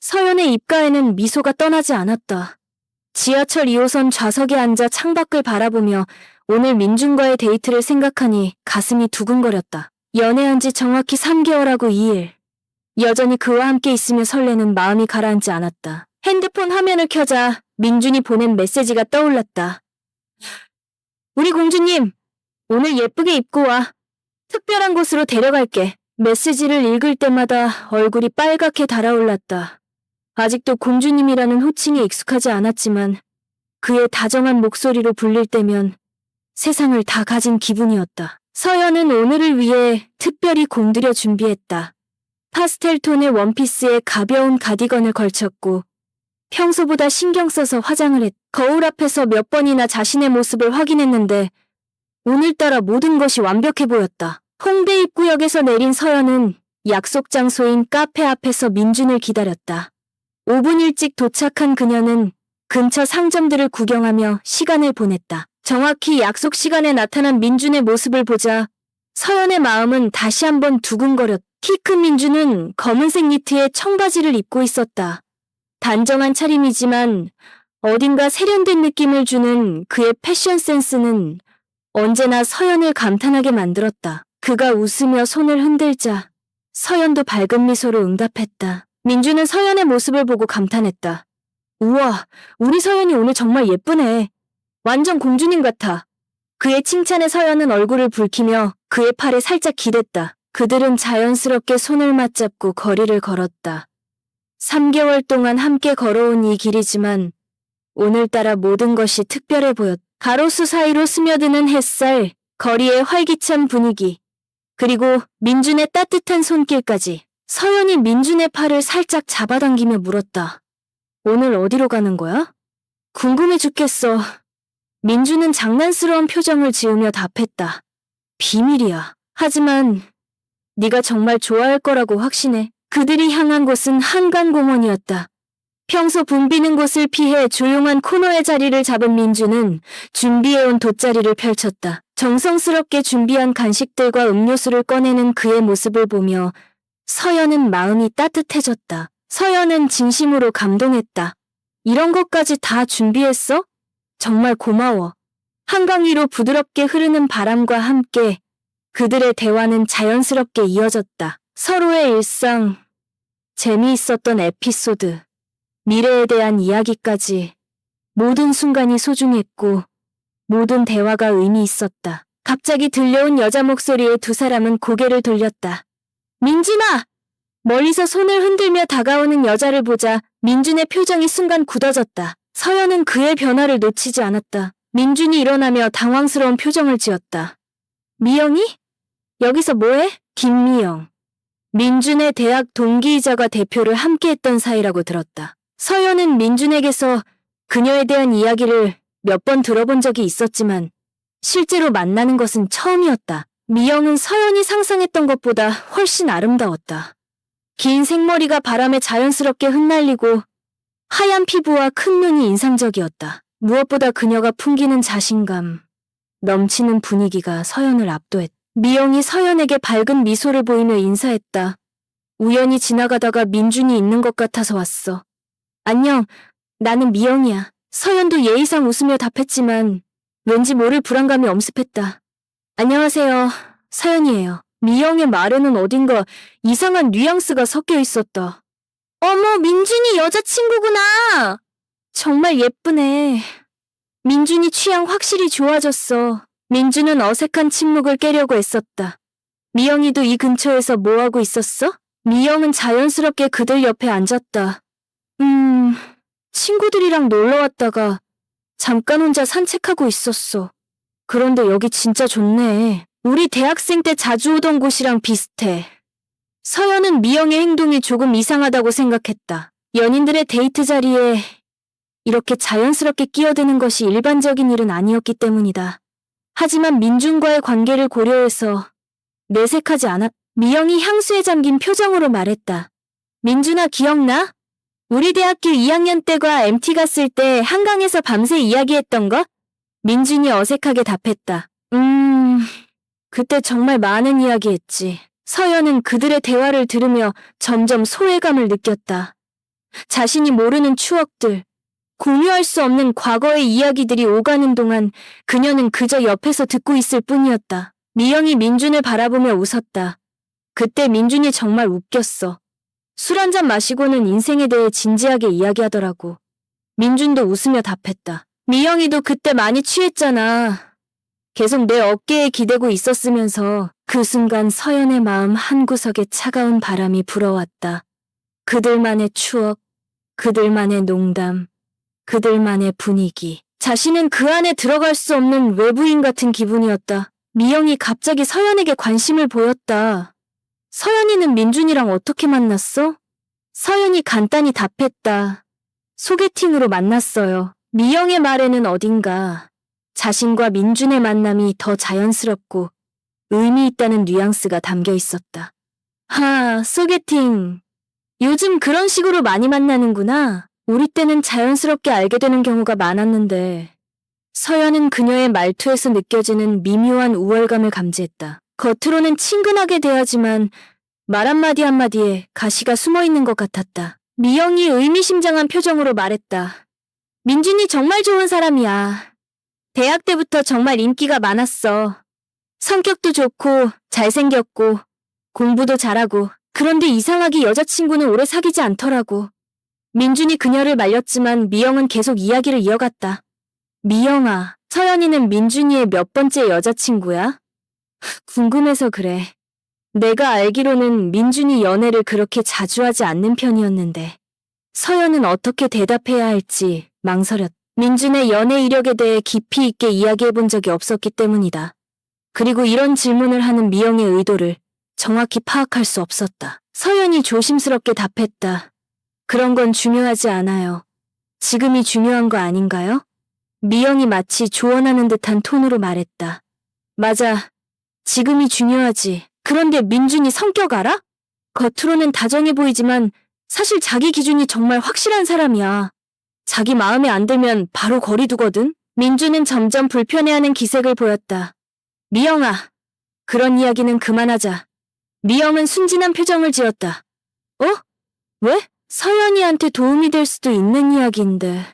서연의 입가에는 미소가 떠나지 않았다. 지하철 2호선 좌석에 앉아 창밖을 바라보며 오늘 민준과의 데이트를 생각하니 가슴이 두근거렸다. 연애한 지 정확히 3개월하고 2일. 여전히 그와 함께 있으며 설레는 마음이 가라앉지 않았다. 핸드폰 화면을 켜자 민준이 보낸 메시지가 떠올랐다. 우리 공주님, 오늘 예쁘게 입고 와. 특별한 곳으로 데려갈게. 메시지를 읽을 때마다 얼굴이 빨갛게 달아올랐다. 아직도 공주님이라는 호칭에 익숙하지 않았지만 그의 다정한 목소리로 불릴 때면 세상을 다 가진 기분이었다. 서연은 오늘을 위해 특별히 공들여 준비했다. 파스텔 톤의 원피스에 가벼운 가디건을 걸쳤고 평소보다 신경 써서 화장을 했다. 거울 앞에서 몇 번이나 자신의 모습을 확인했는데 오늘따라 모든 것이 완벽해 보였다. 홍대 입구역에서 내린 서연은 약속 장소인 카페 앞에서 민준을 기다렸다. 5분 일찍 도착한 그녀는 근처 상점들을 구경하며 시간을 보냈다. 정확히 약속 시간에 나타난 민준의 모습을 보자 서연의 마음은 다시 한번 두근거렸다. 키 큰 민준은 검은색 니트에 청바지를 입고 있었다. 단정한 차림이지만 어딘가 세련된 느낌을 주는 그의 패션 센스는 언제나 서연을 감탄하게 만들었다. 그가 웃으며 손을 흔들자 서연도 밝은 미소로 응답했다. 민준은 서연의 모습을 보고 감탄했다. 우와, 우리 서연이 오늘 정말 예쁘네. 완전 공주님 같아. 그의 칭찬에 서연은 얼굴을 붉히며 그의 팔에 살짝 기댔다. 그들은 자연스럽게 손을 맞잡고 거리를 걸었다. 3개월 동안 함께 걸어온 이 길이지만 오늘따라 모든 것이 특별해 보였다. 가로수 사이로 스며드는 햇살, 거리의 활기찬 분위기, 그리고 민준의 따뜻한 손길까지. 서연이 민준의 팔을 살짝 잡아당기며 물었다. 오늘 어디로 가는 거야? 궁금해 죽겠어. 민준은 장난스러운 표정을 지으며 답했다. 비밀이야. 하지만 네가 정말 좋아할 거라고 확신해. 그들이 향한 곳은 한강공원이었다. 평소 붐비는 곳을 피해 조용한 코너의 자리를 잡은 민준은 준비해온 돗자리를 펼쳤다. 정성스럽게 준비한 간식들과 음료수를 꺼내는 그의 모습을 보며 서연은 마음이 따뜻해졌다. 서연은 진심으로 감동했다. 이런 것까지 다 준비했어? 정말 고마워. 한강 위로 부드럽게 흐르는 바람과 함께 그들의 대화는 자연스럽게 이어졌다. 서로의 일상, 재미있었던 에피소드, 미래에 대한 이야기까지 모든 순간이 소중했고 모든 대화가 의미 있었다. 갑자기 들려온 여자 목소리에 두 사람은 고개를 돌렸다. 민준아! 멀리서 손을 흔들며 다가오는 여자를 보자 민준의 표정이 순간 굳어졌다. 서연은 그의 변화를 놓치지 않았다. 민준이 일어나며 당황스러운 표정을 지었다. 미영이? 여기서 뭐해? 김미영. 민준의 대학 동기이자가 대표를 함께했던 사이라고 들었다. 서연은 민준에게서 그녀에 대한 이야기를 몇 번 들어본 적이 있었지만 실제로 만나는 것은 처음이었다. 미영은 서연이 상상했던 것보다 훨씬 아름다웠다. 긴 생머리가 바람에 자연스럽게 흩날리고 하얀 피부와 큰 눈이 인상적이었다. 무엇보다 그녀가 풍기는 자신감, 넘치는 분위기가 서연을 압도했다. 미영이 서연에게 밝은 미소를 보이며 인사했다. 우연히 지나가다가 민준이 있는 것 같아서 왔어. 안녕, 나는 미영이야. 서연도 예의상 웃으며 답했지만 왠지 모를 불안감이 엄습했다. 안녕하세요, 서연이에요. 미영의 말에는 어딘가 이상한 뉘앙스가 섞여 있었다. 어머, 민준이 여자친구구나. 정말 예쁘네. 민준이 취향 확실히 좋아졌어. 민준은 어색한 침묵을 깨려고 애썼다. 미영이도 이 근처에서 뭐하고 있었어? 미영은 자연스럽게 그들 옆에 앉았다. 친구들이랑 놀러 왔다가 잠깐 혼자 산책하고 있었어. 그런데 여기 진짜 좋네. 우리 대학생 때 자주 오던 곳이랑 비슷해. 서연은 미영의 행동이 조금 이상하다고 생각했다. 연인들의 데이트 자리에 이렇게 자연스럽게 끼어드는 것이 일반적인 일은 아니었기 때문이다. 하지만 민준과의 관계를 고려해서 내색하지 않았. 미영이 향수에 잠긴 표정으로 말했다. 민준아, 기억나? 우리 대학교 2학년 때과 MT 갔을 때 한강에서 밤새 이야기했던 거? 민준이 어색하게 답했다. 그때 정말 많은 이야기했지. 서연은 그들의 대화를 들으며 점점 소외감을 느꼈다. 자신이 모르는 추억들, 공유할 수 없는 과거의 이야기들이 오가는 동안 그녀는 그저 옆에서 듣고 있을 뿐이었다. 미영이 민준을 바라보며 웃었다. 그때 민준이 정말 웃겼어. 술 한 잔 마시고는 인생에 대해 진지하게 이야기하더라고. 민준도 웃으며 답했다. 미영이도 그때 많이 취했잖아. 계속 내 어깨에 기대고 있었으면서 그 순간 서연의 마음 한구석에 차가운 바람이 불어왔다. 그들만의 추억, 그들만의 농담, 그들만의 분위기. 자신은 그 안에 들어갈 수 없는 외부인 같은 기분이었다. 미영이 갑자기 서연에게 관심을 보였다. 서연이는 민준이랑 어떻게 만났어? 서연이 간단히 답했다. 소개팅으로 만났어요. 미영의 말에는 어딘가 자신과 민준의 만남이 더 자연스럽고 의미 있다는 뉘앙스가 담겨 있었다. 소개팅. 요즘 그런 식으로 많이 만나는구나. 우리 때는 자연스럽게 알게 되는 경우가 많았는데. 서연은 그녀의 말투에서 느껴지는 미묘한 우월감을 감지했다. 겉으로는 친근하게 대하지만 말 한마디 한마디에 가시가 숨어있는 것 같았다. 미영이 의미심장한 표정으로 말했다. 민준이 정말 좋은 사람이야. 대학 때부터 정말 인기가 많았어. 성격도 좋고 잘생겼고 공부도 잘하고. 그런데 이상하게 여자친구는 오래 사귀지 않더라고. 민준이 그녀를 말렸지만 미영은 계속 이야기를 이어갔다. 미영아, 서연이는 민준이의 몇 번째 여자친구야? 궁금해서 그래. 내가 알기로는 민준이 연애를 그렇게 자주 하지 않는 편이었는데. 서연은 어떻게 대답해야 할지 망설였다. 민준의 연애 이력에 대해 깊이 있게 이야기해본 적이 없었기 때문이다. 그리고 이런 질문을 하는 미영의 의도를 정확히 파악할 수 없었다. 서연이 조심스럽게 답했다. 그런 건 중요하지 않아요. 지금이 중요한 거 아닌가요? 미영이 마치 조언하는 듯한 톤으로 말했다. 맞아. 지금이 중요하지. 그런데 민준이 성격 알아? 겉으로는 다정해 보이지만 사실 자기 기준이 정말 확실한 사람이야. 자기 마음에 안 들면 바로 거리 두거든. 민준은 점점 불편해하는 기색을 보였다. 미영아, 그런 이야기는 그만하자. 미영은 순진한 표정을 지었다. 왜? 서연이한테 도움이 될 수도 있는 이야기인데.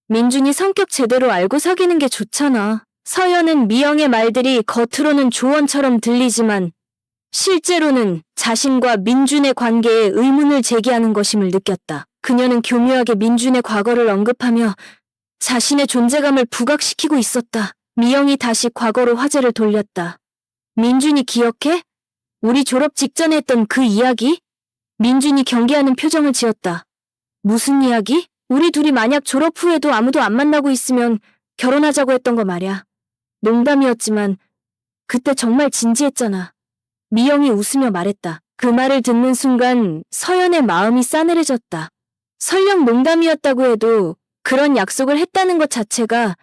민준이 성격 제대로 알고 사귀는 게 좋잖아. 서연은 미영의 말들이 겉으로는 조언처럼 들리지만 실제로는 자신과 민준의 관계에 의문을 제기하는 것임을 느꼈다. 그녀는 교묘하게 민준의 과거를 언급하며 자신의 존재감을 부각시키고 있었다. 미영이 다시 과거로 화제를 돌렸다. 민준이 기억해? 우리 졸업 직전에 했던 그 이야기? 민준이 경계하는 표정을 지었다. 무슨 이야기? 우리 둘이 만약 졸업 후에도 아무도 안 만나고 있으면 결혼하자고 했던 거 말이야. 농담이었지만 그때 정말 진지했잖아. 미영이 웃으며 말했다. 그 말을 듣는 순간 서연의 마음이 싸늘해졌다. 설령 농담이었다고 해도 그런 약속을 했다는 것 자체가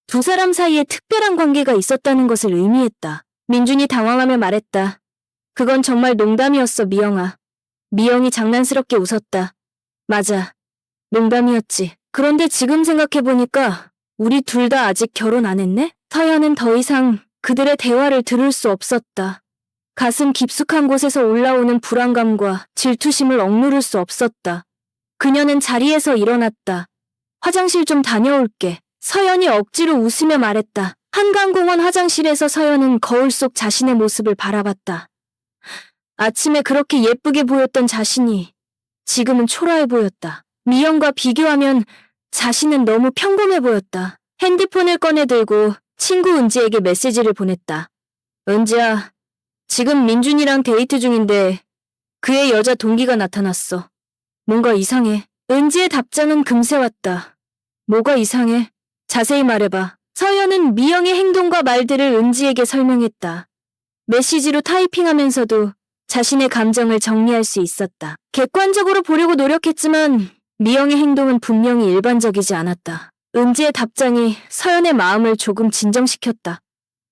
두 사람 사이에 특별한 관계가 있었다는 것을 의미했다. 민준이 당황하며 말했다. 그건 정말 농담이었어, 미영아. 미영이 장난스럽게 웃었다. 맞아. 농담이었지. 그런데 지금 생각해보니까 우리 둘 다 아직 결혼 안 했네? 서연은 더 이상 그들의 대화를 들을 수 없었다. 가슴 깊숙한 곳에서 올라오는 불안감과 질투심을 억누를 수 없었다. 그녀는 자리에서 일어났다. 화장실 좀 다녀올게. 서연이 억지로 웃으며 말했다. 한강공원 화장실에서 서연은 거울 속 자신의 모습을 바라봤다. 아침에 그렇게 예쁘게 보였던 자신이 지금은 초라해 보였다. 미영과 비교하면 자신은 너무 평범해 보였다. 핸드폰을 꺼내들고 친구 은지에게 메시지를 보냈다. 은지야, 지금 민준이랑 데이트 중인데 그의 여자 동기가 나타났어. 뭔가 이상해. 은지의 답장은 금세 왔다. 뭐가 이상해? 자세히 말해봐. 서연은 미영의 행동과 말들을 은지에게 설명했다. 메시지로 타이핑하면서도 자신의 감정을 정리할 수 있었다. 객관적으로 보려고 노력했지만 미영의 행동은 분명히 일반적이지 않았다. 은지의 답장이 서연의 마음을 조금 진정시켰다.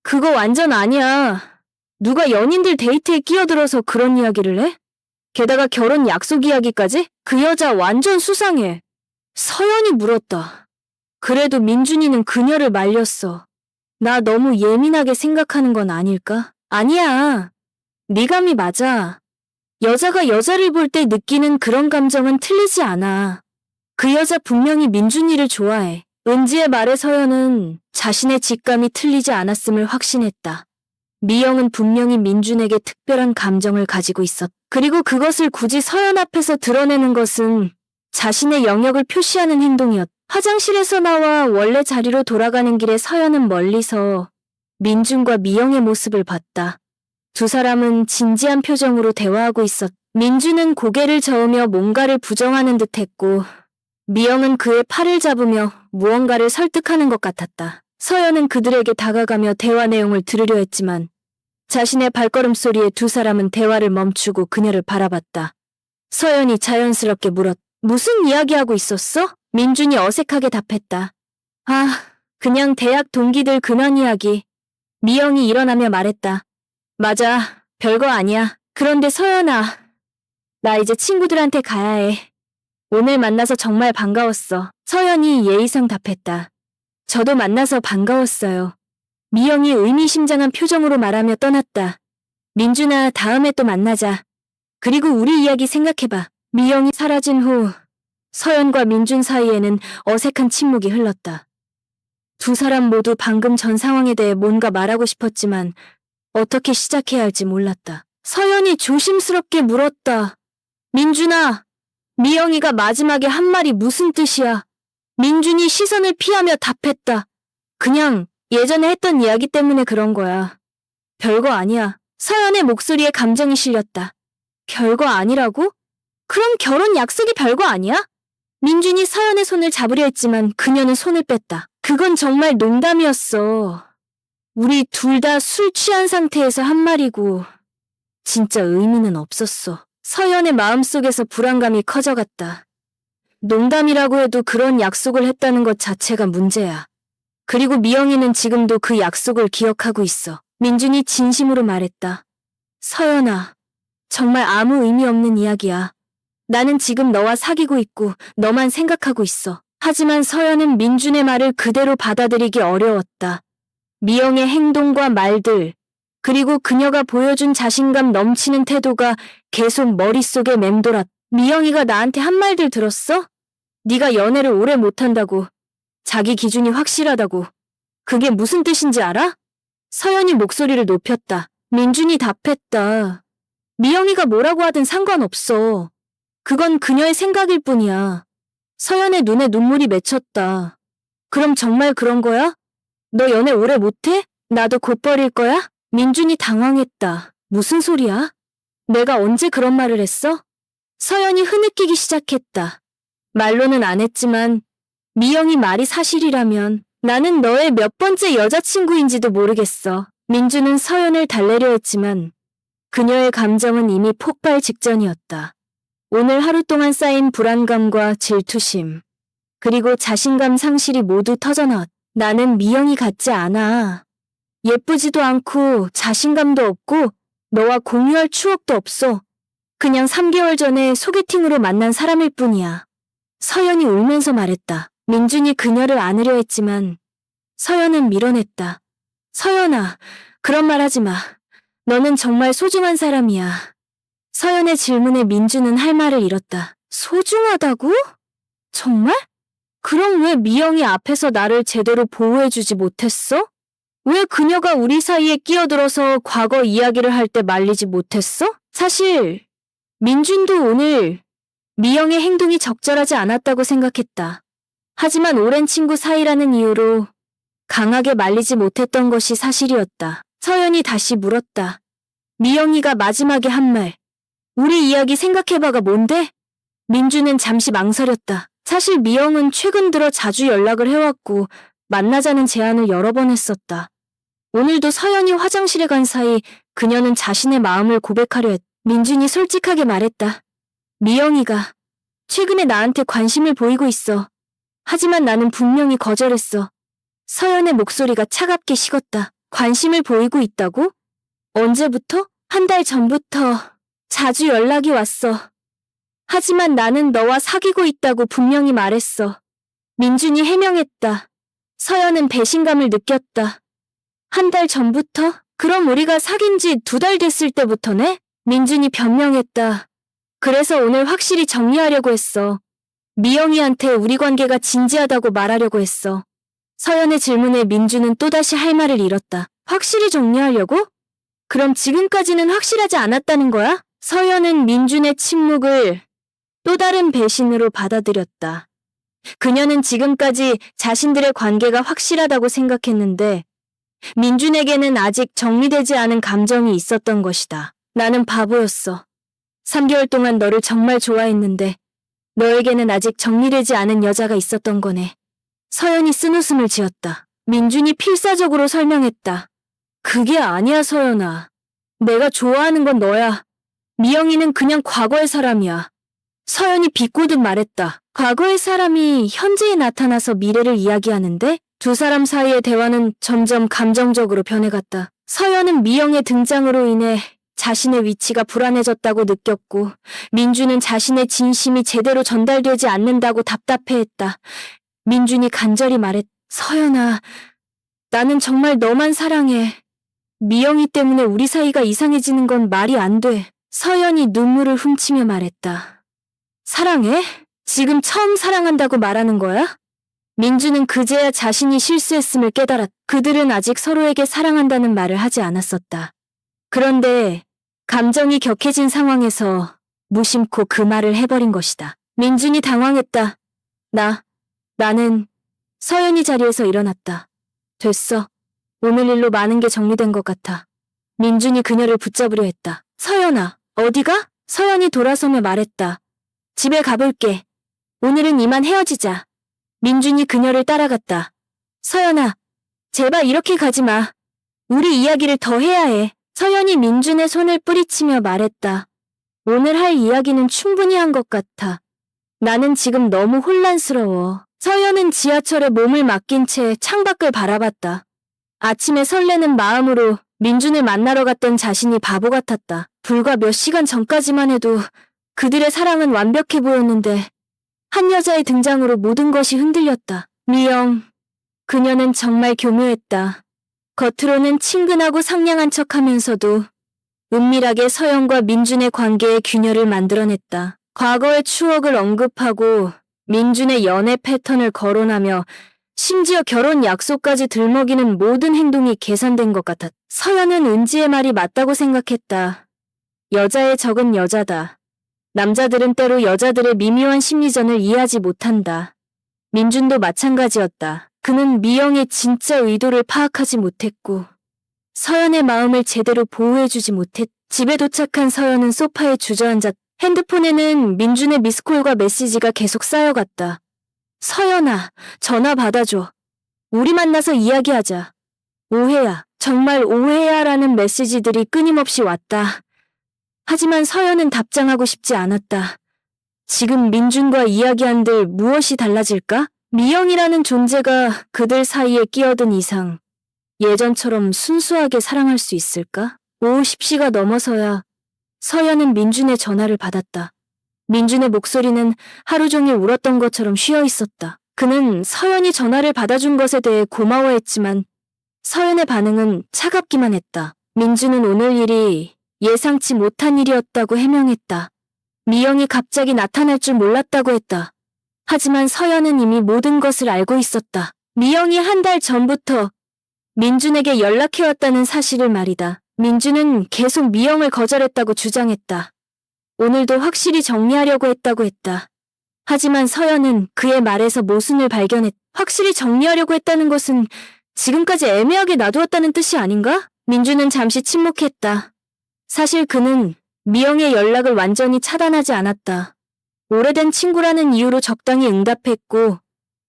그거 완전 아니야. 누가 연인들 데이트에 끼어들어서 그런 이야기를 해? 게다가 결혼 약속 이야기까지? 그 여자 완전 수상해. 서연이 물었다. 그래도 민준이는 그녀를 말렸어. 나 너무 예민하게 생각하는 건 아닐까? 아니야. 네 감이 맞아. 여자가 여자를 볼 때 느끼는 그런 감정은 틀리지 않아. 그 여자 분명히 민준이를 좋아해. 은지의 말에 서연은 자신의 직감이 틀리지 않았음을 확신했다. 미영은 분명히 민준에게 특별한 감정을 가지고 있었다. 그리고 그것을 굳이 서연 앞에서 드러내는 것은 자신의 영역을 표시하는 행동이었다. 화장실에서 나와 원래 자리로 돌아가는 길에 서연은 멀리서 민준과 미영의 모습을 봤다. 두 사람은 진지한 표정으로 대화하고 있었다. 민준은 고개를 저으며 뭔가를 부정하는 듯했고 미영은 그의 팔을 잡으며 무언가를 설득하는 것 같았다. 서연은 그들에게 다가가며 대화 내용을 들으려 했지만 자신의 발걸음 소리에 두 사람은 대화를 멈추고 그녀를 바라봤다. 서연이 자연스럽게 물었다. 무슨 이야기하고 있었어? 민준이 어색하게 답했다. 아, 그냥 대학 동기들 근황 이야기. 미영이 일어나며 말했다. 맞아, 별거 아니야. 그런데 서연아, 나 이제 친구들한테 가야 해. 오늘 만나서 정말 반가웠어. 서연이 예의상 답했다. 저도 만나서 반가웠어요. 미영이 의미심장한 표정으로 말하며 떠났다. 민준아, 다음에 또 만나자. 그리고 우리 이야기 생각해봐. 미영이 사라진 후 서연과 민준 사이에는 어색한 침묵이 흘렀다. 두 사람 모두 방금 전 상황에 대해 뭔가 말하고 싶었지만 어떻게 시작해야 할지 몰랐다. 서연이 조심스럽게 물었다. 민준아, 미영이가 마지막에 한 말이 무슨 뜻이야? 민준이 시선을 피하며 답했다. 그냥 예전에 했던 이야기 때문에 그런 거야. 별거 아니야. 서연의 목소리에 감정이 실렸다. 별거 아니라고? 그럼 결혼 약속이 별거 아니야? 민준이 서연의 손을 잡으려 했지만 그녀는 손을 뺐다. 그건 정말 농담이었어. 우리 둘 다 술 취한 상태에서 한 말이고 진짜 의미는 없었어. 서연의 마음속에서 불안감이 커져갔다. 농담이라고 해도 그런 약속을 했다는 것 자체가 문제야. 그리고 미영이는 지금도 그 약속을 기억하고 있어. 민준이 진심으로 말했다. 서연아, 정말 아무 의미 없는 이야기야. 나는 지금 너와 사귀고 있고 너만 생각하고 있어. 하지만 서연은 민준의 말을 그대로 받아들이기 어려웠다. 미영의 행동과 말들, 그리고 그녀가 보여준 자신감 넘치는 태도가 계속 머릿속에 맴돌았다. 미영이가 나한테 한 말들 들었어? 네가 연애를 오래 못한다고. 자기 기준이 확실하다고. 그게 무슨 뜻인지 알아? 서연이 목소리를 높였다. 민준이 답했다. 미영이가 뭐라고 하든 상관없어. 그건 그녀의 생각일 뿐이야. 서연의 눈에 눈물이 맺혔다. 그럼 정말 그런 거야? 너 연애 오래 못해? 나도 곧 버릴 거야? 민준이 당황했다. 무슨 소리야? 내가 언제 그런 말을 했어? 서연이 흐느끼기 시작했다. 말로는 안 했지만 미영이 말이 사실이라면 나는 너의 몇 번째 여자친구인지도 모르겠어. 민준은 서연을 달래려 했지만 그녀의 감정은 이미 폭발 직전이었다. 오늘 하루 동안 쌓인 불안감과 질투심, 그리고 자신감 상실이 모두 터져나왔다. 나는 미영이 같지 않아. 예쁘지도 않고 자신감도 없고 너와 공유할 추억도 없어. 그냥 3개월 전에 소개팅으로 만난 사람일 뿐이야. 서연이 울면서 말했다. 민준이 그녀를 안으려 했지만 서연은 밀어냈다. 서연아, 그런 말 하지 마. 너는 정말 소중한 사람이야. 서연의 질문에 민준은 할 말을 잃었다. 소중하다고? 정말? 그럼 왜 미영이 앞에서 나를 제대로 보호해주지 못했어? 왜 그녀가 우리 사이에 끼어들어서 과거 이야기를 할 때 말리지 못했어? 사실 민준도 오늘 미영의 행동이 적절하지 않았다고 생각했다. 하지만 오랜 친구 사이라는 이유로 강하게 말리지 못했던 것이 사실이었다. 서연이 다시 물었다. 미영이가 마지막에 한 말, 우리 이야기 생각해봐가 뭔데? 민준은 잠시 망설였다. 사실 미영은 최근 들어 자주 연락을 해왔고 만나자는 제안을 여러 번 했었다. 오늘도 서연이 화장실에 간 사이 그녀는 자신의 마음을 고백하려 했다. 민준이 솔직하게 말했다. 미영이가 최근에 나한테 관심을 보이고 있어. 하지만 나는 분명히 거절했어. 서연의 목소리가 차갑게 식었다. 관심을 보이고 있다고? 언제부터? 한 달 전부터 자주 연락이 왔어. 하지만 나는 너와 사귀고 있다고 분명히 말했어. 민준이 해명했다. 서연은 배신감을 느꼈다. 한 달 전부터? 그럼 우리가 사귄 지 2달 됐을 때부터네? 민준이 변명했다. 그래서 오늘 확실히 정리하려고 했어. 미영이한테 우리 관계가 진지하다고 말하려고 했어. 서연의 질문에 민주는 또다시 할 말을 잃었다. 확실히 정리하려고? 그럼 지금까지는 확실하지 않았다는 거야? 서연은 민준의 침묵을 또 다른 배신으로 받아들였다. 그녀는 지금까지 자신들의 관계가 확실하다고 생각했는데 민준에게는 아직 정리되지 않은 감정이 있었던 것이다. 나는 바보였어. 3개월 동안 너를 정말 좋아했는데 너에게는 아직 정리되지 않은 여자가 있었던 거네. 서연이 쓴웃음을 지었다. 민준이 필사적으로 설명했다. 그게 아니야, 서연아. 내가 좋아하는 건 너야. 미영이는 그냥 과거의 사람이야. 서연이 비꼬듯 말했다. 과거의 사람이 현재에 나타나서 미래를 이야기하는데 두 사람 사이의 대화는 점점 감정적으로 변해갔다. 서연은 미영의 등장으로 인해 자신의 위치가 불안해졌다고 느꼈고 민준은 자신의 진심이 제대로 전달되지 않는다고 답답해했다. 민준이 간절히 말했. 서연아, 나는 정말 너만 사랑해. 미영이 때문에 우리 사이가 이상해지는 건 말이 안 돼. 서연이 눈물을 훔치며 말했다. 사랑해? 지금 처음 사랑한다고 말하는 거야? 민주는 그제야 자신이 실수했음을 깨달았. 그들은 아직 서로에게 사랑한다는 말을 하지 않았었다. 그런데 감정이 격해진 상황에서 무심코 그 말을 해버린 것이다. 민준이 당황했다. 나는 서연이 자리에서 일어났다. 됐어. 오늘 일로 많은 게 정리된 것 같아. 민준이 그녀를 붙잡으려 했다. 서연아, 어디가? 서연이 돌아서며 말했다. 집에 가볼게. 오늘은 이만 헤어지자. 민준이 그녀를 따라갔다. 서연아, 제발 이렇게 가지 마. 우리 이야기를 더 해야 해. 서연이 민준의 손을 뿌리치며 말했다. 오늘 할 이야기는 충분히 한 것 같아. 나는 지금 너무 혼란스러워. 서연은 지하철에 몸을 맡긴 채 창밖을 바라봤다. 아침에 설레는 마음으로 민준을 만나러 갔던 자신이 바보 같았다. 불과 몇 시간 전까지만 해도 그들의 사랑은 완벽해 보였는데 한 여자의 등장으로 모든 것이 흔들렸다. 미영, 그녀는 정말 교묘했다. 겉으로는 친근하고 상냥한 척하면서도 은밀하게 서연과 민준의 관계에 균열을 만들어냈다. 과거의 추억을 언급하고 민준의 연애 패턴을 거론하며 심지어 결혼 약속까지 들먹이는 모든 행동이 계산된 것 같았다. 서연은 은지의 말이 맞다고 생각했다. 여자의 적은 여자다. 남자들은 때로 여자들의 미묘한 심리전을 이해하지 못한다. 민준도 마찬가지였다. 그는 미영의 진짜 의도를 파악하지 못했고 서연의 마음을 제대로 보호해주지 못했. 집에 도착한 서연은 소파에 주저앉았. 핸드폰에는 민준의 미스콜과 메시지가 계속 쌓여갔다. 서연아, 전화 받아줘. 우리 만나서 이야기하자. 오해야, 정말 오해야 라는 메시지들이 끊임없이 왔다. 하지만 서연은 답장하고 싶지 않았다. 지금 민준과 이야기한들 무엇이 달라질까? 미영이라는 존재가 그들 사이에 끼어든 이상 예전처럼 순수하게 사랑할 수 있을까? 오후 10시가 넘어서야 서연은 민준의 전화를 받았다. 민준의 목소리는 하루 종일 울었던 것처럼 쉬어 있었다. 그는 서연이 전화를 받아준 것에 대해 고마워했지만 서연의 반응은 차갑기만 했다. 민준은 오늘 일이 예상치 못한 일이었다고 해명했다. 미영이 갑자기 나타날 줄 몰랐다고 했다. 하지만 서연은 이미 모든 것을 알고 있었다. 미영이 한 달 전부터 민준에게 연락해왔다는 사실을 말이다. 민준은 계속 미영을 거절했다고 주장했다. 오늘도 확실히 정리하려고 했다고 했다. 하지만 서연은 그의 말에서 모순을 발견했. 확실히 정리하려고 했다는 것은 지금까지 애매하게 놔두었다는 뜻이 아닌가? 민준은 잠시 침묵했다. 사실 그는 미영의 연락을 완전히 차단하지 않았다. 오래된 친구라는 이유로 적당히 응답했고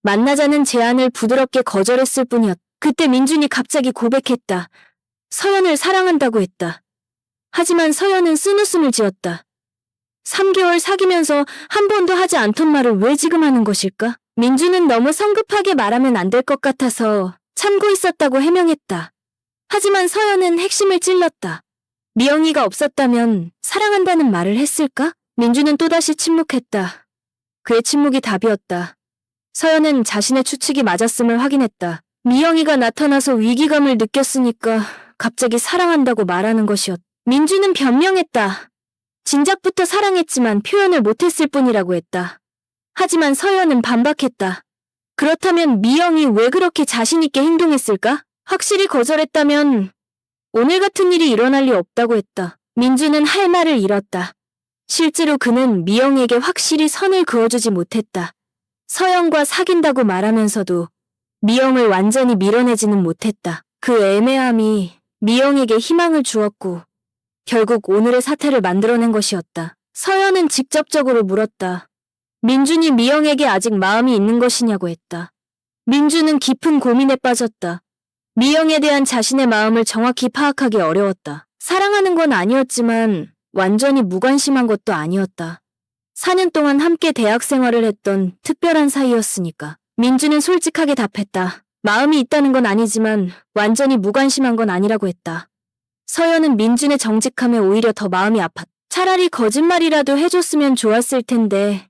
만나자는 제안을 부드럽게 거절했을 뿐이었다. 그때 민준이 갑자기 고백했다. 서연을 사랑한다고 했다. 하지만 서연은 쓴웃음을 지었다. 3개월 사귀면서 한 번도 하지 않던 말을 왜 지금 하는 것일까? 민준은 너무 성급하게 말하면 안 될 것 같아서 참고 있었다고 해명했다. 하지만 서연은 핵심을 찔렀다. 미영이가 없었다면 사랑한다는 말을 했을까? 민준은 또다시 침묵했다. 그의 침묵이 답이었다. 서연은 자신의 추측이 맞았음을 확인했다. 미영이가 나타나서 위기감을 느꼈으니까 갑자기 사랑한다고 말하는 것이었다. 민준은 변명했다. 진작부터 사랑했지만 표현을 못했을 뿐이라고 했다. 하지만 서연은 반박했다. 그렇다면 미영이 왜 그렇게 자신있게 행동했을까? 확실히 거절했다면 오늘 같은 일이 일어날 리 없다고 했다. 민주는 할 말을 잃었다. 실제로 그는 미영에게 확실히 선을 그어주지 못했다. 서연과 사귄다고 말하면서도 미영을 완전히 밀어내지는 못했다. 그 애매함이 미영에게 희망을 주었고 결국 오늘의 사태를 만들어낸 것이었다. 서연은 직접적으로 물었다. 민준이 미영에게 아직 마음이 있는 것이냐고 했다. 민준은 깊은 고민에 빠졌다. 미영에 대한 자신의 마음을 정확히 파악하기 어려웠다. 사랑하는 건 아니었지만 완전히 무관심한 것도 아니었다. 4년 동안 함께 대학 생활을 했던 특별한 사이였으니까. 민준은 솔직하게 답했다. 마음이 있다는 건 아니지만 완전히 무관심한 건 아니라고 했다. 서연은 민준의 정직함에 오히려 더 마음이 아팠다. 차라리 거짓말이라도 해줬으면 좋았을 텐데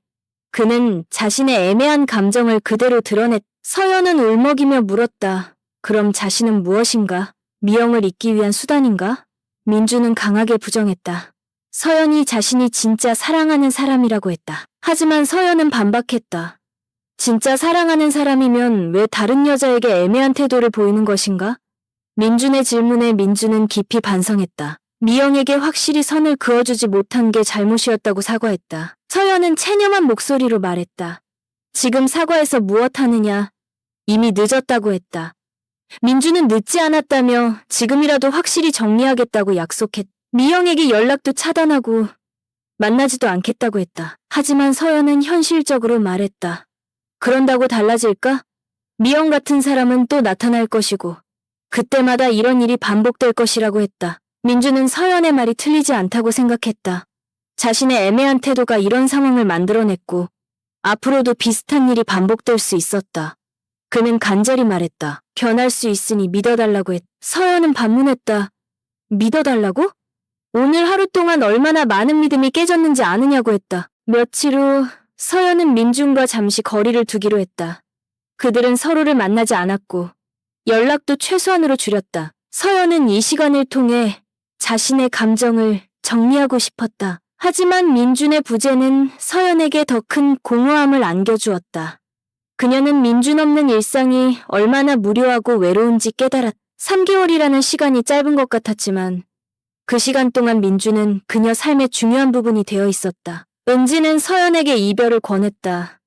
그는 자신의 애매한 감정을 그대로 드러냈다. 서연은 울먹이며 물었다. 그럼 자신은 무엇인가? 미영을 잊기 위한 수단인가? 민준은 강하게 부정했다. 서연이 자신이 진짜 사랑하는 사람이라고 했다. 하지만 서연은 반박했다. 진짜 사랑하는 사람이면 왜 다른 여자에게 애매한 태도를 보이는 것인가? 민준의 질문에 민준은 깊이 반성했다. 미영에게 확실히 선을 그어주지 못한 게 잘못이었다고 사과했다. 서연은 체념한 목소리로 말했다. 지금 사과해서 무엇 하느냐? 이미 늦었다고 했다. 민준은 늦지 않았다며 지금이라도 확실히 정리하겠다고 약속했다. 미영에게 연락도 차단하고 만나지도 않겠다고 했다. 하지만 서연은 현실적으로 말했다. 그런다고 달라질까? 미영 같은 사람은 또 나타날 것이고 그때마다 이런 일이 반복될 것이라고 했다. 민준은 서연의 말이 틀리지 않다고 생각했다. 자신의 애매한 태도가 이런 상황을 만들어냈고 앞으로도 비슷한 일이 반복될 수 있었다. 그는 간절히 말했다. 변할 수 있으니 믿어달라고 했다. 서연은 반문했다. 믿어달라고? 오늘 하루 동안 얼마나 많은 믿음이 깨졌는지 아느냐고 했다. 며칠 후 서연은 민준과 잠시 거리를 두기로 했다. 그들은 서로를 만나지 않았고 연락도 최소한으로 줄였다. 서연은 이 시간을 통해 자신의 감정을 정리하고 싶었다. 하지만 민준의 부재는 서연에게 더 큰 공허함을 안겨주었다. 그녀는 민준 없는 일상이 얼마나 무료하고 외로운지 깨달았다. 3개월이라는 시간이 짧은 것 같았지만 그 시간 동안 민준은 그녀 삶의 중요한 부분이 되어 있었다. 은지는 서연에게 이별을 권했다.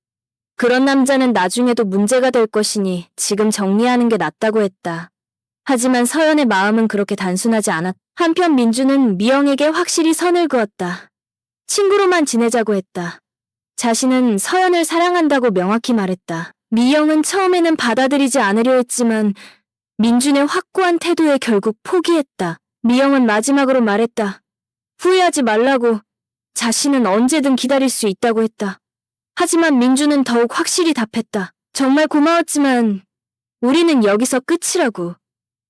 그런 남자는 나중에도 문제가 될 것이니 지금 정리하는 게 낫다고 했다. 하지만 서연의 마음은 그렇게 단순하지 않았다. 한편 민준은 미영에게 확실히 선을 그었다. 친구로만 지내자고 했다. 자신은 서연을 사랑한다고 명확히 말했다. 미영은 처음에는 받아들이지 않으려 했지만 민준의 확고한 태도에 결국 포기했다. 미영은 마지막으로 말했다. 후회하지 말라고. 자신은 언제든 기다릴 수 있다고 했다. 하지만 민준은 더욱 확실히 답했다. 정말 고마웠지만 우리는 여기서 끝이라고.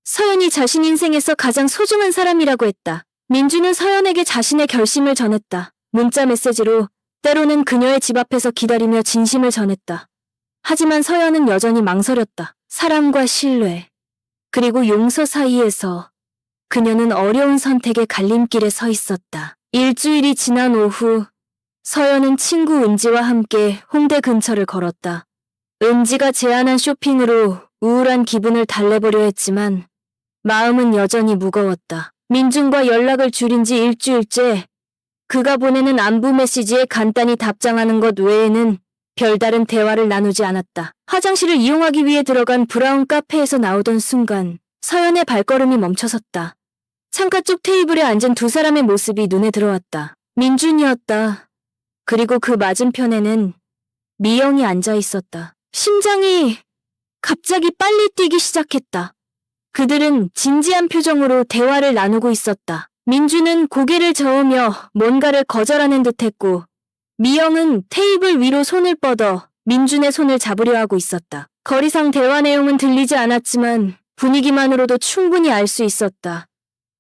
서연이 자신 인생에서 가장 소중한 사람이라고 했다. 민준은 서연에게 자신의 결심을 전했다. 문자 메시지로 때로는 그녀의 집 앞에서 기다리며 진심을 전했다. 하지만 서연은 여전히 망설였다. 사랑과 신뢰, 그리고 용서 사이에서 그녀는 어려운 선택의 갈림길에 서 있었다. 일주일이 지난 오후, 서연은 친구 은지와 함께 홍대 근처를 걸었다. 은지가 제안한 쇼핑으로 우울한 기분을 달래보려 했지만 마음은 여전히 무거웠다. 민준과 연락을 줄인 지 일주일째, 그가 보내는 안부 메시지에 간단히 답장하는 것 외에는 별다른 대화를 나누지 않았다. 화장실을 이용하기 위해 들어간 브라운 카페에서 나오던 순간 서연의 발걸음이 멈춰섰다. 창가 쪽 테이블에 앉은 두 사람의 모습이 눈에 들어왔다. 민준이었다. 그리고 그 맞은편에는 미영이 앉아 있었다. 심장이 갑자기 빨리 뛰기 시작했다. 그들은 진지한 표정으로 대화를 나누고 있었다. 민준은 고개를 저으며 뭔가를 거절하는 듯했고 미영은 테이블 위로 손을 뻗어 민준의 손을 잡으려 하고 있었다. 거리상 대화 내용은 들리지 않았지만 분위기만으로도 충분히 알 수 있었다.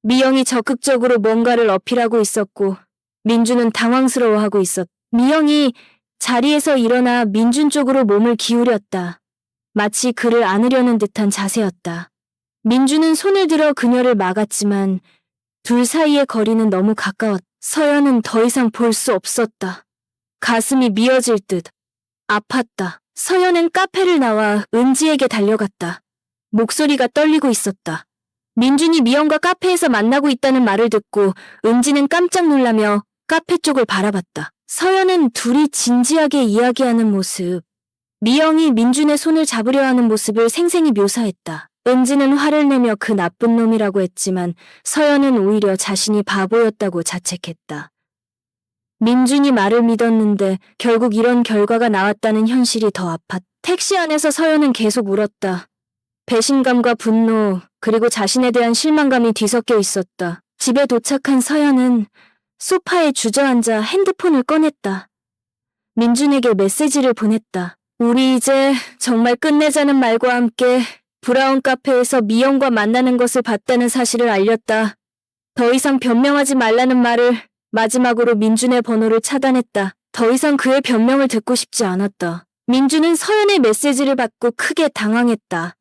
미영이 적극적으로 뭔가를 어필하고 있었고 민준은 당황스러워하고 있었다. 미영이 자리에서 일어나 민준 쪽으로 몸을 기울였다. 마치 그를 안으려는 듯한 자세였다. 민준은 손을 들어 그녀를 막았지만 둘 사이의 거리는 너무 가까웠다. 서연은 더 이상 볼 수 없었다. 가슴이 미어질 듯 아팠다. 서연은 카페를 나와 은지에게 달려갔다. 목소리가 떨리고 있었다. 민준이 미영과 카페에서 만나고 있다는 말을 듣고 은지는 깜짝 놀라며 카페 쪽을 바라봤다. 서연은 둘이 진지하게 이야기하는 모습, 미영이 민준의 손을 잡으려 하는 모습을 생생히 묘사했다. 은지는 화를 내며 그 나쁜 놈이라고 했지만 서연은 오히려 자신이 바보였다고 자책했다. 민준이 말을 믿었는데 결국 이런 결과가 나왔다는 현실이 더 아팠다. 택시 안에서 서연은 계속 울었다. 배신감과 분노, 그리고 자신에 대한 실망감이 뒤섞여 있었다. 집에 도착한 서연은 소파에 주저앉아 핸드폰을 꺼냈다. 민준에게 메시지를 보냈다. 우리 이제 정말 끝내자는 말과 함께 브라운 카페에서 미영과 만나는 것을 봤다는 사실을 알렸다. 더 이상 변명하지 말라는 말을 마지막으로 민준의 번호를 차단했다. 더 이상 그의 변명을 듣고 싶지 않았다. 민준은 서연의 메시지를 받고 크게 당황했다.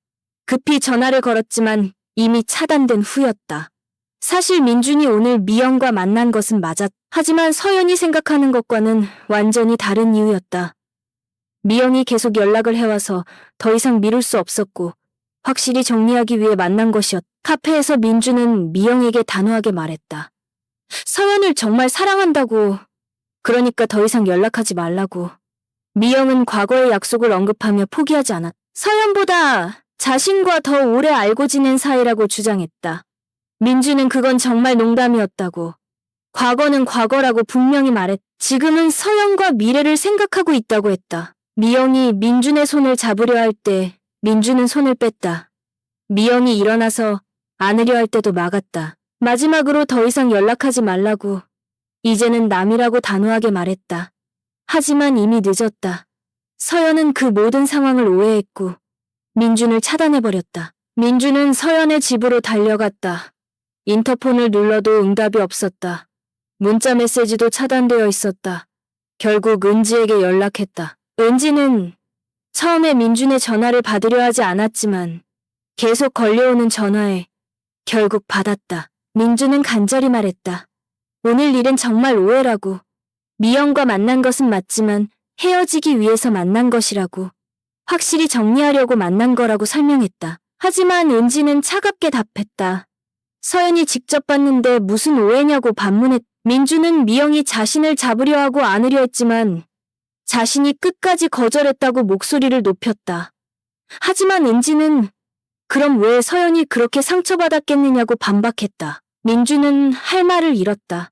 급히 전화를 걸었지만 이미 차단된 후였다. 사실 민준이 오늘 미영과 만난 것은 맞았다. 하지만 서연이 생각하는 것과는 완전히 다른 이유였다. 미영이 계속 연락을 해와서 더 이상 미룰 수 없었고 확실히 정리하기 위해 만난 것이었다. 카페에서 민준은 미영에게 단호하게 말했다. 서연을 정말 사랑한다고. 그러니까 더 이상 연락하지 말라고. 미영은 과거의 약속을 언급하며 포기하지 않았다. 서연보다 자신과 더 오래 알고 지낸 사이라고 주장했다. 민준은 그건 정말 농담이었다고. 과거는 과거라고 분명히 말했다. 지금은 서연과 미래를 생각하고 있다고 했다. 미영이 민준의 손을 잡으려 할 때 민준은 손을 뺐다. 미영이 일어나서 안으려 할 때도 막았다. 마지막으로 더 이상 연락하지 말라고. 이제는 남이라고 단호하게 말했다. 하지만 이미 늦었다. 서연은 그 모든 상황을 오해했고 민준을 차단해버렸다. 민준은 서연의 집으로 달려갔다. 인터폰을 눌러도 응답이 없었다. 문자 메시지도 차단되어 있었다. 결국 은지에게 연락했다. 은지는 처음에 민준의 전화를 받으려 하지 않았지만 계속 걸려오는 전화에 결국 받았다. 민준은 간절히 말했다. 오늘 일은 정말 오해라고. 미영과 만난 것은 맞지만 헤어지기 위해서 만난 것이라고. 확실히 정리하려고 만난 거라고 설명했다. 하지만 은지는 차갑게 답했다. 서연이 직접 봤는데 무슨 오해냐고 반문했다. 민준은 미영이 자신을 잡으려 하고 안으려 했지만 자신이 끝까지 거절했다고 목소리를 높였다. 하지만 은지는 그럼 왜 서연이 그렇게 상처받았겠느냐고 반박했다. 민준은 할 말을 잃었다.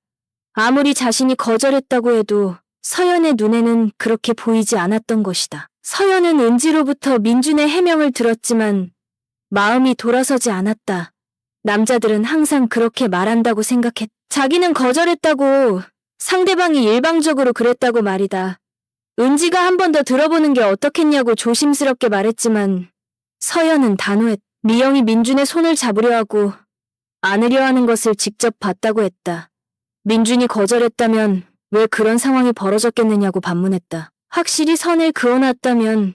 아무리 자신이 거절했다고 해도 서연의 눈에는 그렇게 보이지 않았던 것이다. 서연은 은지로부터 민준의 해명을 들었지만 마음이 돌아서지 않았다. 남자들은 항상 그렇게 말한다고 생각했다. 자기는 거절했다고 상대방이 일방적으로 그랬다고 말이다. 은지가 한 번 더 들어보는 게 어떻겠냐고 조심스럽게 말했지만 서연은 단호했다. 미영이 민준의 손을 잡으려 하고 안으려 하는 것을 직접 봤다고 했다. 민준이 거절했다면 왜 그런 상황이 벌어졌겠느냐고 반문했다. 확실히 선을 그어놨다면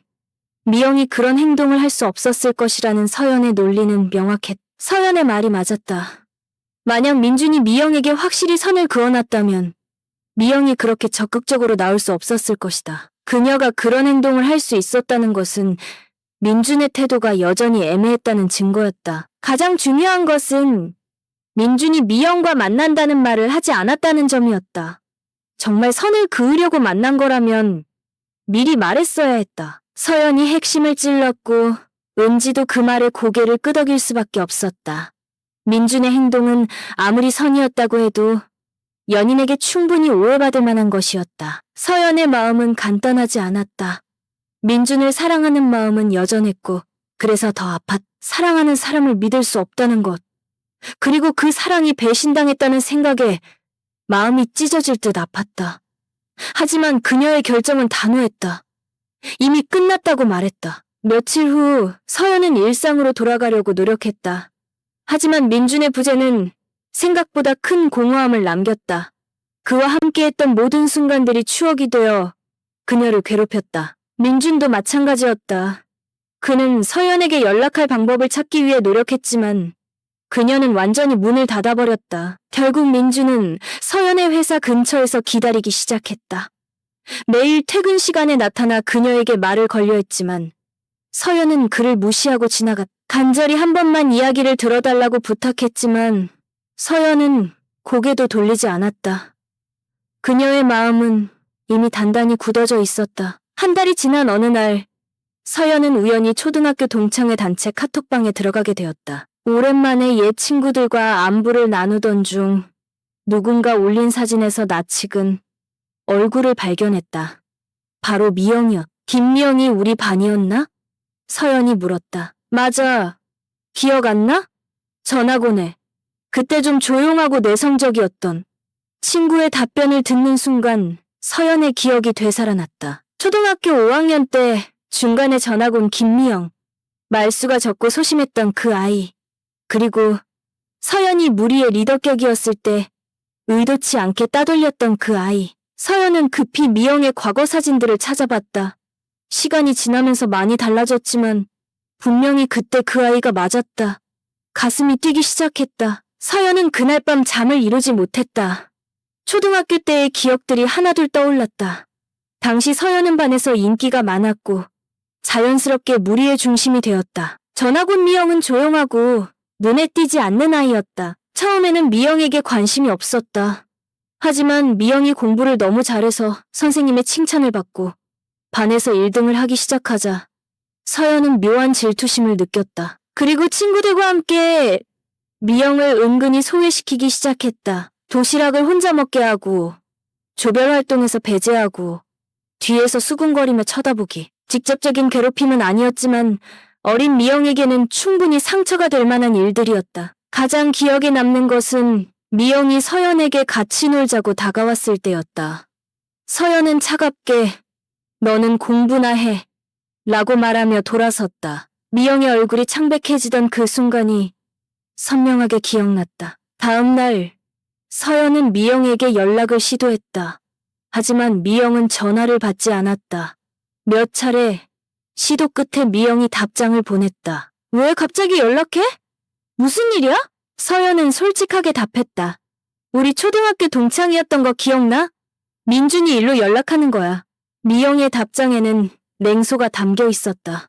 미영이 그런 행동을 할 수 없었을 것이라는 서연의 논리는 명확했다. 서연의 말이 맞았다. 만약 민준이 미영에게 확실히 선을 그어놨다면 미영이 그렇게 적극적으로 나올 수 없었을 것이다. 그녀가 그런 행동을 할 수 있었다는 것은 민준의 태도가 여전히 애매했다는 증거였다. 가장 중요한 것은 민준이 미영과 만난다는 말을 하지 않았다는 점이었다. 정말 선을 그으려고 만난 거라면 미리 말했어야 했다. 서연이 핵심을 찔렀고 은지도 그 말에 고개를 끄덕일 수밖에 없었다. 민준의 행동은 아무리 선이었다고 해도 연인에게 충분히 오해받을 만한 것이었다. 서연의 마음은 간단하지 않았다. 민준을 사랑하는 마음은 여전했고 그래서 더 아팠다. 사랑하는 사람을 믿을 수 없다는 것. 그리고 그 사랑이 배신당했다는 생각에 마음이 찢어질 듯 아팠다. 하지만 그녀의 결정은 단호했다. 이미 끝났다고 말했다. 며칠 후 서연은 일상으로 돌아가려고 노력했다. 하지만 민준의 부재는 생각보다 큰 공허함을 남겼다. 그와 함께했던 모든 순간들이 추억이 되어 그녀를 괴롭혔다. 민준도 마찬가지였다. 그는 서연에게 연락할 방법을 찾기 위해 노력했지만 그녀는 완전히 문을 닫아버렸다. 결국 민준은 서연의 회사 근처에서 기다리기 시작했다. 매일 퇴근 시간에 나타나 그녀에게 말을 걸려 했지만 서연은 그를 무시하고 지나갔다. 간절히 한 번만 이야기를 들어달라고 부탁했지만 서연은 고개도 돌리지 않았다. 그녀의 마음은 이미 단단히 굳어져 있었다. 한 달이 지난 어느 날 서연은 우연히 초등학교 동창회 단체 카톡방에 들어가게 되었다. 오랜만에 옛 친구들과 안부를 나누던 중 누군가 올린 사진에서 낯익은 얼굴을 발견했다. 바로 미영이었다. 김미영이 우리 반이었나? 서연이 물었다. 맞아. 기억 안 나? 전학 해. 그때 좀 조용하고 내성적이었던. 친구의 답변을 듣는 순간 서연의 기억이 되살아났다. 초등학교 5학년 때 중간에 전학 온 김미영. 말수가 적고 소심했던 그 아이. 그리고 서연이 무리의 리더격이었을 때 의도치 않게 따돌렸던 그 아이. 서연은 급히 미영의 과거 사진들을 찾아봤다. 시간이 지나면서 많이 달라졌지만 분명히 그때 그 아이가 맞았다. 가슴이 뛰기 시작했다. 서연은 그날 밤 잠을 이루지 못했다. 초등학교 때의 기억들이 하나둘 떠올랐다. 당시 서연은 반에서 인기가 많았고 자연스럽게 무리의 중심이 되었다. 전학 온 미영은 조용하고 눈에 띄지 않는 아이였다. 처음에는 미영에게 관심이 없었다. 하지만 미영이 공부를 너무 잘해서 선생님의 칭찬을 받고 반에서 1등을 하기 시작하자 서연은 묘한 질투심을 느꼈다. 그리고 친구들과 함께 미영을 은근히 소외시키기 시작했다. 도시락을 혼자 먹게 하고 조별 활동에서 배제하고 뒤에서 수군거리며 쳐다보기. 직접적인 괴롭힘은 아니었지만 어린 미영에게는 충분히 상처가 될 만한 일들이었다. 가장 기억에 남는 것은 미영이 서연에게 같이 놀자고 다가왔을 때였다. 서연은 차갑게 너는 공부나 해 라고 말하며 돌아섰다. 미영의 얼굴이 창백해지던 그 순간이 선명하게 기억났다. 다음 날 서연은 미영에게 연락을 시도했다. 하지만 미영은 전화를 받지 않았다. 몇 차례 시도 끝에 미영이 답장을 보냈다. 왜 갑자기 연락해? 무슨 일이야? 서연은 솔직하게 답했다. 우리 초등학교 동창이었던 거 기억나? 민준이 일로 연락하는 거야. 미영의 답장에는 냉소가 담겨 있었다.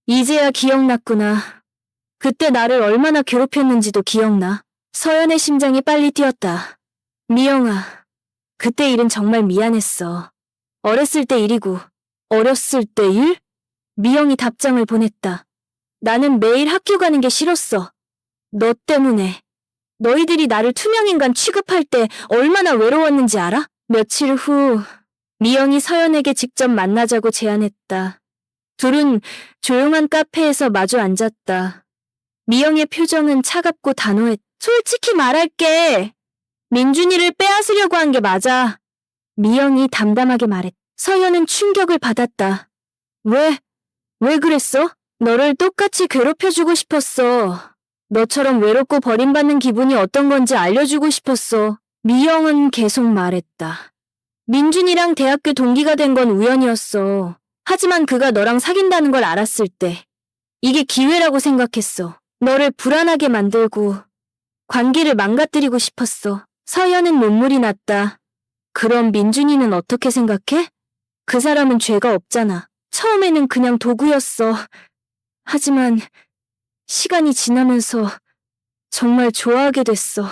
이제야 기억났구나. 그때 나를 얼마나 괴롭혔는지도 기억나. 서연의 심장이 빨리 뛰었다. 미영아, 그때 일은 정말 미안했어. 어렸을 때 일이고. 어렸을 때 일? 미영이 답장을 보냈다. 나는 매일 학교 가는 게 싫었어. 너 때문에. 너희들이 나를 투명인간 취급할 때 얼마나 외로웠는지 알아? 며칠 후 미영이 서연에게 직접 만나자고 제안했다. 둘은 조용한 카페에서 마주 앉았다. 미영의 표정은 차갑고 단호했다. 솔직히 말할게. 민준이를 빼앗으려고 한 게 맞아. 미영이 담담하게 말했다. 서연은 충격을 받았다. 왜 그랬어? 너를 똑같이 괴롭혀주고 싶었어. 너처럼 외롭고 버림받는 기분이 어떤 건지 알려주고 싶었어. 미영은 계속 말했다. 민준이랑 대학교 동기가 된 건 우연이었어. 하지만 그가 너랑 사귄다는 걸 알았을 때 이게 기회라고 생각했어. 너를 불안하게 만들고 관계를 망가뜨리고 싶었어. 서연은 눈물이 났다. 그럼 민준이는 어떻게 생각해? 그 사람은 죄가 없잖아. 처음에는 그냥 도구였어. 하지만 시간이 지나면서 정말 좋아하게 됐어.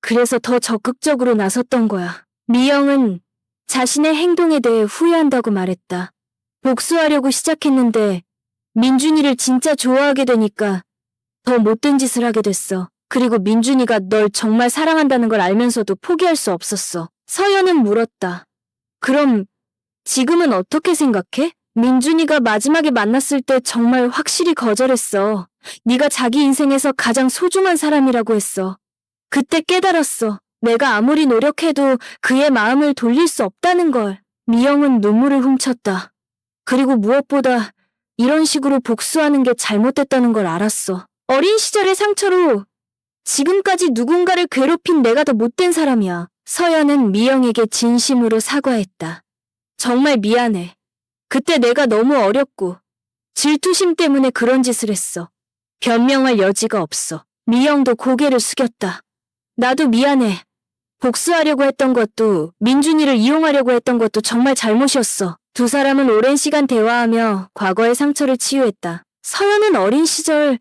그래서 더 적극적으로 나섰던 거야. 미영은 자신의 행동에 대해 후회한다고 말했다. 복수하려고 시작했는데 민준이를 진짜 좋아하게 되니까 더 못된 짓을 하게 됐어. 그리고 민준이가 널 정말 사랑한다는 걸 알면서도 포기할 수 없었어. 서연은 물었다. 그럼 지금은 어떻게 생각해? 민준이가 마지막에 만났을 때 정말 확실히 거절했어. 네가 자기 인생에서 가장 소중한 사람이라고 했어. 그때 깨달았어. 내가 아무리 노력해도 그의 마음을 돌릴 수 없다는 걸. 미영은 눈물을 훔쳤다. 그리고 무엇보다 이런 식으로 복수하는 게 잘못됐다는 걸 알았어. 어린 시절의 상처로 지금까지 누군가를 괴롭힌 내가 더 못된 사람이야. 서연은 미영에게 진심으로 사과했다. 정말 미안해. 그때 내가 너무 어렸고 질투심 때문에 그런 짓을 했어. 변명할 여지가 없어. 미영도 고개를 숙였다. 나도 미안해. 복수하려고 했던 것도 민준이를 이용하려고 했던 것도 정말 잘못이었어. 두 사람은 오랜 시간 대화하며 과거의 상처를 치유했다. 서연은 어린 시절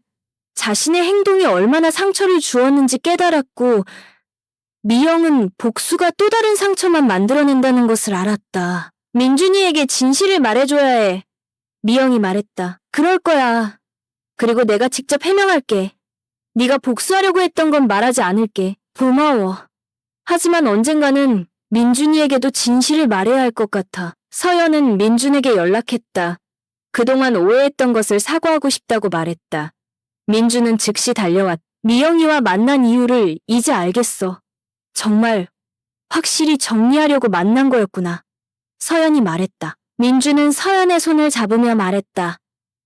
자신의 행동이 얼마나 상처를 주었는지 깨달았고 미영은 복수가 또 다른 상처만 만들어낸다는 것을 알았다. 민준이에게 진실을 말해줘야 해. 미영이 말했다. 그럴 거야. 그리고 내가 직접 해명할게. 네가 복수하려고 했던 건 말하지 않을게. 고마워. 하지만 언젠가는 민준이에게도 진실을 말해야 할 것 같아. 서연은 민준에게 연락했다. 그동안 오해했던 것을 사과하고 싶다고 말했다. 민준은 즉시 달려왔다. 미영이와 만난 이유를 이제 알겠어. 정말 확실히 정리하려고 만난 거였구나. 서연이 말했다. 민준은 서연의 손을 잡으며 말했다.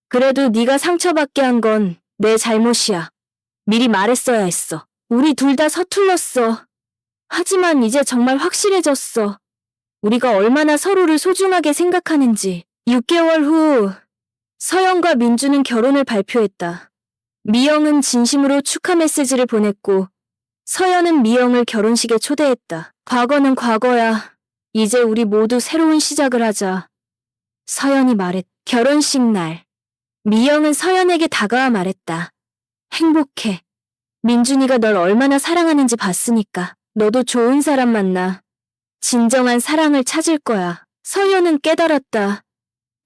그래도 네가 상처받게 한 건 내 잘못이야. 미리 말했어야 했어. 우리 둘 다 서툴렀어. 하지만 이제 정말 확실해졌어. 우리가 얼마나 서로를 소중하게 생각하는지. 6개월 후 서연과 민준은 결혼을 발표했다. 미영은 진심으로 축하 메시지를 보냈고 서연은 미영을 결혼식에 초대했다. 과거는 과거야. 이제 우리 모두 새로운 시작을 하자. 서연이 말했다. 결혼식 날 미영은 서연에게 다가와 말했다. 행복해. 민준이가 널 얼마나 사랑하는지 봤으니까. 너도 좋은 사람 만나. 진정한 사랑을 찾을 거야. 서연은 깨달았다.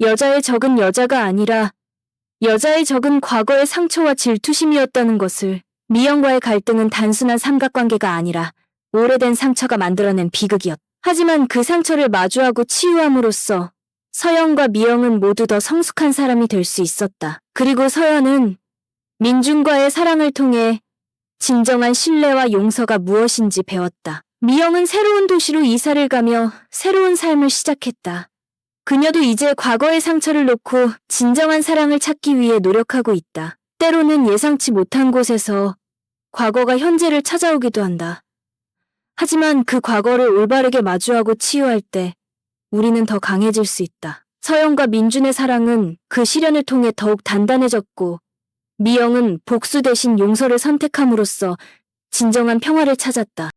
여자의 적은 여자가 아니라 여자의 적은 과거의 상처와 질투심이었다는 것을. 미영과의 갈등은 단순한 삼각관계가 아니라 오래된 상처가 만들어낸 비극이었다. 하지만 그 상처를 마주하고 치유함으로써 서연과 미영은 모두 더 성숙한 사람이 될 수 있었다. 그리고 서연은 민준과의 사랑을 통해 진정한 신뢰와 용서가 무엇인지 배웠다. 미영은 새로운 도시로 이사를 가며 새로운 삶을 시작했다. 그녀도 이제 과거의 상처를 놓고 진정한 사랑을 찾기 위해 노력하고 있다. 때로는 예상치 못한 곳에서 과거가 현재를 찾아오기도 한다. 하지만 그 과거를 올바르게 마주하고 치유할 때 우리는 더 강해질 수 있다. 서연과 민준의 사랑은 그 시련을 통해 더욱 단단해졌고 미영은 복수 대신 용서를 선택함으로써 진정한 평화를 찾았다.